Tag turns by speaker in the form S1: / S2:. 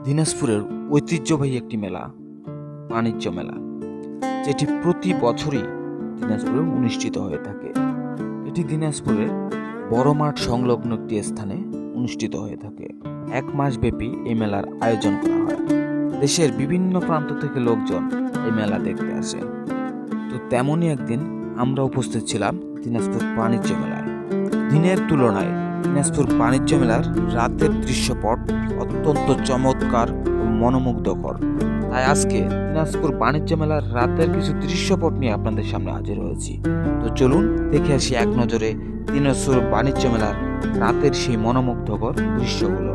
S1: দিনাজপুরের ঐতিহ্যবাহী একটি মেলা, বাণিজ্য মেলা, যেটি প্রতি বছরই দিনাজপুরে অনুষ্ঠিত হয়ে থাকে। এটি দিনাজপুরের বড় মাঠ সংলগ্ন একটি স্থানে অনুষ্ঠিত হয়ে থাকে। 1 মাস ব্যাপী এই মেলার আয়োজন করা হয়। দেশের বিভিন্ন প্রান্ত থেকে লোকজন এই মেলা দেখতে আসে। তো তেমনই একদিন আমরা উপস্থিত ছিলাম দিনাজপুর বাণিজ্য মেলায়। দিনের তুলনায় দিনাজপুর বাণিজ্য মেলার রাতের দৃশ্যপট অত্যন্ত চমৎকার ও মনোমুগ্ধকর। তাই আজকে দিনাজপুর বাণিজ্য মেলার রাতের কিছু দৃশ্যপট নিয়ে আপনাদের সামনে হাজির হয়েছি। তো চলুন দেখে আসি এক নজরে দিনাজপুর বাণিজ্য মেলার রাতের সেই মনোমুগ্ধকর দৃশ্যগুলো।